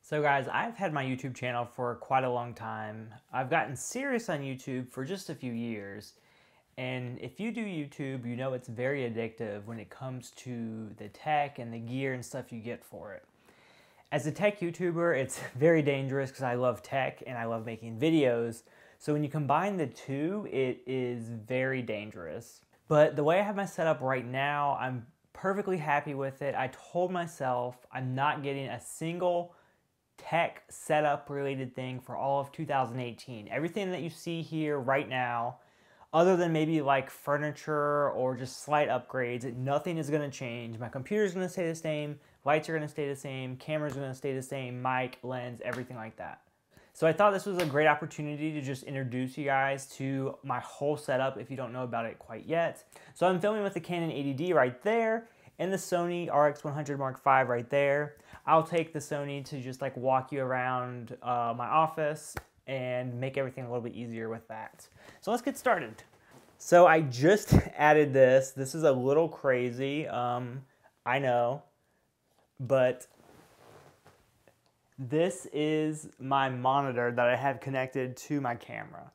So guys, I've had my YouTube channel for quite a long time. I've gotten serious on YouTube for just a few years. And if you do YouTube, you know it's very addictive when it comes to the tech and the gear and stuff you get for it. As a tech YouTuber, it's very dangerous because I love tech and I love making videos. So when you combine the two, it is very dangerous. But the way I have my setup right now, I'm perfectly happy with it. I told myself I'm not getting a single tech setup related thing for all of 2018. Everything that you see here right now, other than maybe like furniture or just slight upgrades, nothing is going to change. My computer's going to stay the same, lights are going to stay the same, camera's going to stay the same, mic, lens, everything like that. So I thought this was a great opportunity to just introduce you guys to my whole setup if you don't know about it quite yet. So I'm filming with the Canon 80D right there and the Sony RX100 Mark V right there. I'll take the Sony to just like walk you around my office and make everything a little bit easier with that. So let's get started. So I just added this. This is a little crazy, I know, but this is my monitor that I have connected to my camera.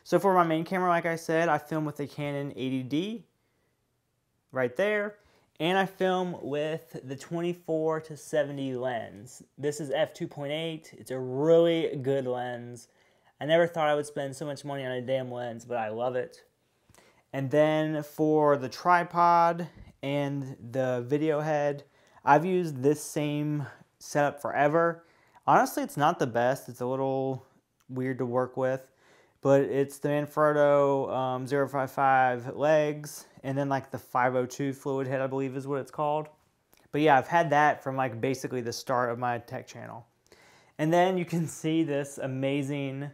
So for my main camera, like I said, I film with the Canon 80D right there. And I film with the 24-70 lens. This is f2.8. It's a really good lens. I never thought I would spend so much money on a damn lens, but I love it. And then for the tripod and the video head, I've used this same setup forever. Honestly, it's not the best. It's a little weird to work with. But it's the Manfrotto 055 legs, and then like the 502 fluid head, I believe is what it's called. But yeah, I've had that from like basically the start of my tech channel. And then you can see this amazing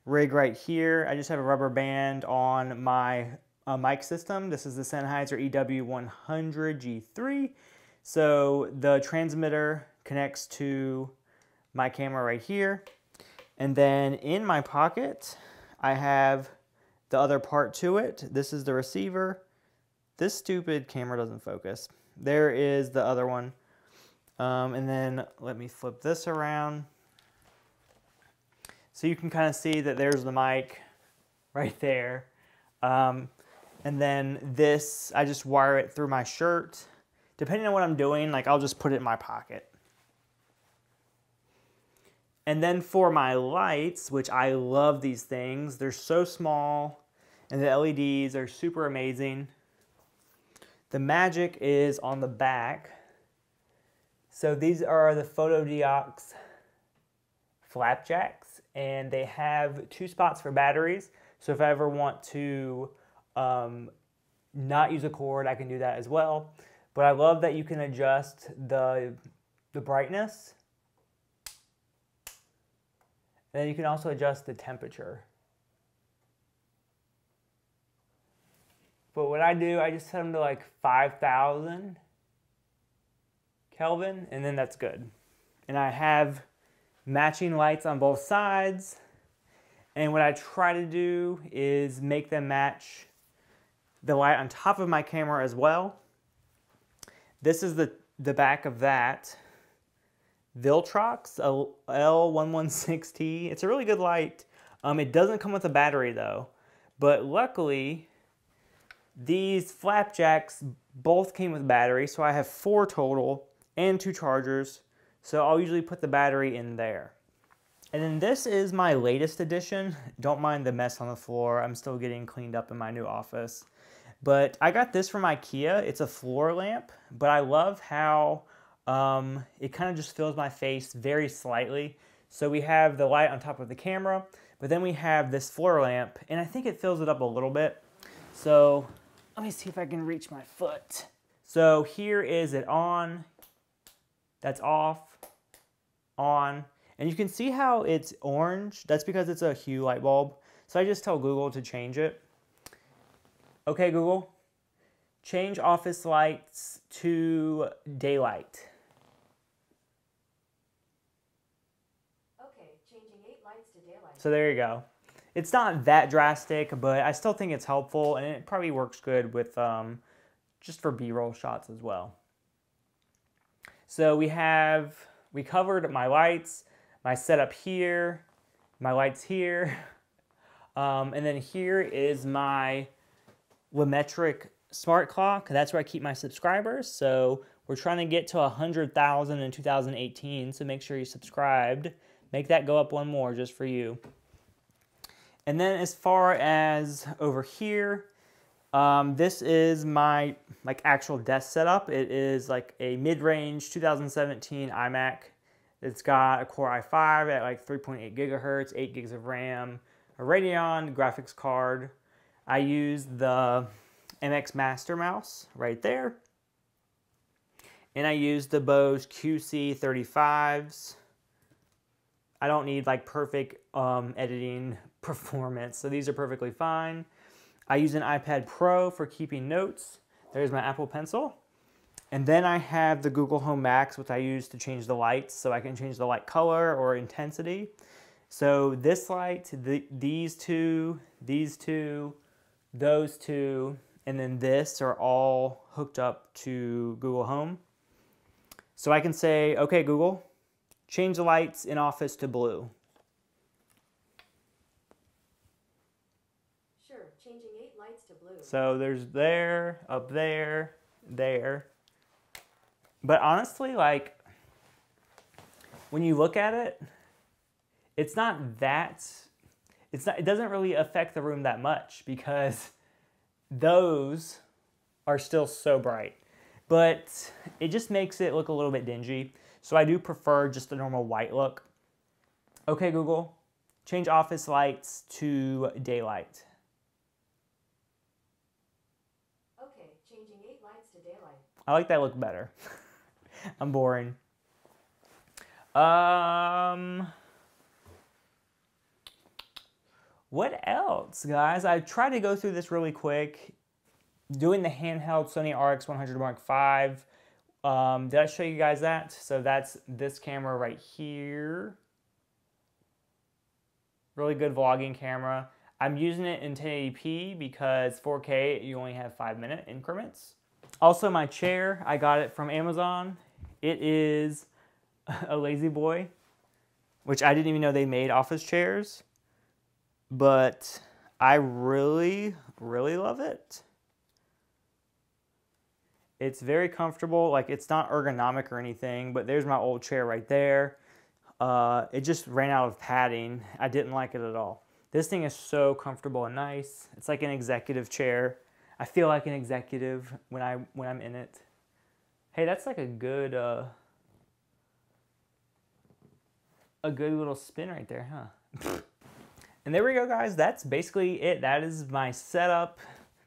rig right here. I just have a rubber band on my mic system. This is the Sennheiser EW100 G3. So the transmitter connects to my camera right here. And then in my pocket, I have the other part to it. This is the receiver. This stupid camera doesn't focus. There is the other one. And then let me flip this around. So you can kind of see that there's the mic right there. And then this, I just wire it through my shirt. Depending on what I'm doing, like I'll just put it in my pocket. And then for my lights, which I love these things, they're so small and the LEDs are super amazing. The magic is on the back. So these are the Fotodiox Flapjacks and they have 2 spots for batteries. So if I ever want to not use a cord, I can do that as well. But I love that you can adjust the brightness. And then you can also adjust the temperature. But what I do, I just set them to like 5,000 Kelvin, and then that's good. And I have matching lights on both sides. And what I try to do is make them match the light on top of my camera as well. This is the back of that Viltrox L116T. It's a really good light. It doesn't come with a battery though, but luckily these Flapjacks both came with batteries, so I have 4 total and 2 chargers, so I'll usually put the battery in there. And then this is my latest addition. Don't mind the mess on the floor. I'm still getting cleaned up in my new office. But I got this from IKEA. It's a floor lamp, but I love how it kind of just fills my face very slightly. So we have the light on top of the camera, but then we have this floor lamp, and I think it fills it up a little bit. So let me see if I can reach my foot. So here is it on, that's off, on, and you can see how it's orange. That's because it's a Hue light bulb. So I just tell Google to change it. Okay, Google, change office lights to daylight. So there you go. It's not that drastic, but I still think it's helpful, and it probably works good with just for B-roll shots as well. So we have we covered my lights, my setup here, my lights here, and then here is my Lumetric smart clock. That's where I keep my subscribers. So we're trying to get to 100,000 in 2018, so make sure you're subscribed. Make that go up one more just for you. And then as far as over here, this is my actual desk setup. It is like a mid-range 2017 Imac. It's got a Core i5 at like 3.8 gigahertz, 8 gigs of RAM, a Radeon graphics card. I use the MX Master Mouse right there. And I use the Bose QC35s. I don't need like perfect editing performance, so these are perfectly fine. I use an iPad Pro for keeping notes. There's my Apple Pencil. And then I have the Google Home Max, which I use to change the lights, so I can change the light color or intensity. So this light, these two, those two, and then this are all hooked up to Google Home. So I can say, okay, Google, change the lights in office to blue. Sure, changing 8 lights to blue. So there's there, up there, there. But honestly, like, when you look at it, it doesn't really affect the room that much because those are still so bright. But it just makes it look a little bit dingy. So I do prefer just a normal white look. Okay, Google, change office lights to daylight. Okay, changing 8 lights to daylight. I like that look better. I'm boring. What else, guys? I tried to go through this really quick. Doing the handheld Sony RX100 Mark V. Did I show you guys that? So that's this camera right here. Really good vlogging camera. I'm using it in 1080p because 4K, you only have 5-minute increments. Also, my chair, I got it from Amazon. It is a Lazy Boy, which I didn't even know they made office chairs, but I really, really love it. It's very comfortable. Like, it's not ergonomic or anything, but there's my old chair right there. It just ran out of padding. I didn't like it at all. This thing is so comfortable and nice. It's like an executive chair. I feel like an executive when I'm in it. Hey, that's like a good little spin right there, huh? And there we go, guys. That's basically it. That is my setup.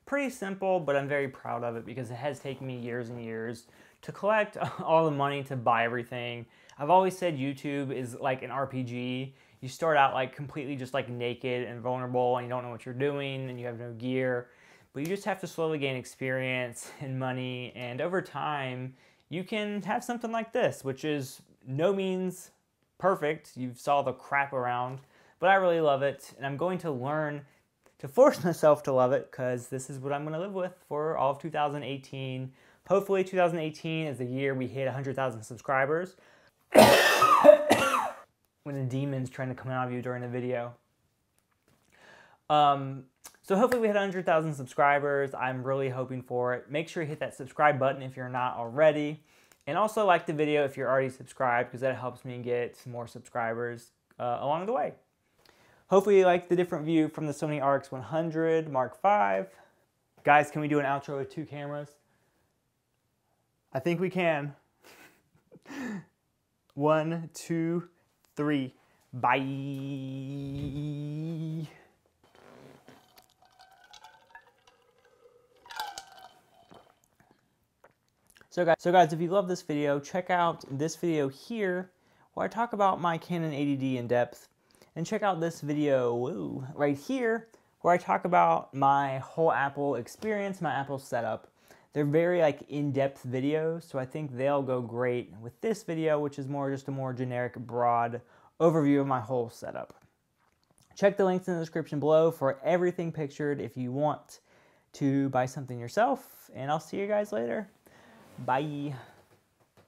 Pretty simple, but I'm very proud of it because it has taken me years and years to collect all the money to buy everything. I've always said YouTube is like an RPG. You start out like completely just like naked and vulnerable and you don't know what you're doing and you have no gear. But you just have to slowly gain experience and money, and over time you can have something like this, which is no means perfect. You saw the crap around, but I really love it, and I'm going to learn to force myself to love it because this is what I'm going to live with for all of 2018. Hopefully 2018 is the year we hit 100,000 subscribers. When the demon's trying to come out of you during the video. So hopefully we hit 100,000 subscribers. I'm really hoping for it. Make sure you hit that subscribe button if you're not already. And also like the video if you're already subscribed because that helps me get more subscribers along the way. Hopefully you like the different view from the Sony RX100 Mark V. Guys, can we do an outro with 2 cameras? I think we can. 1, 2, 3. Bye. So guys, if you love this video, check out this video here where I talk about my Canon 80D in depth. And check out this video right here where I talk about my whole Apple experience, my Apple setup. They're very like in-depth videos, so I think they'll go great with this video, which is just a more generic, broad overview of my whole setup. Check the links in the description below for everything pictured if you want to buy something yourself, and I'll see you guys later. Bye.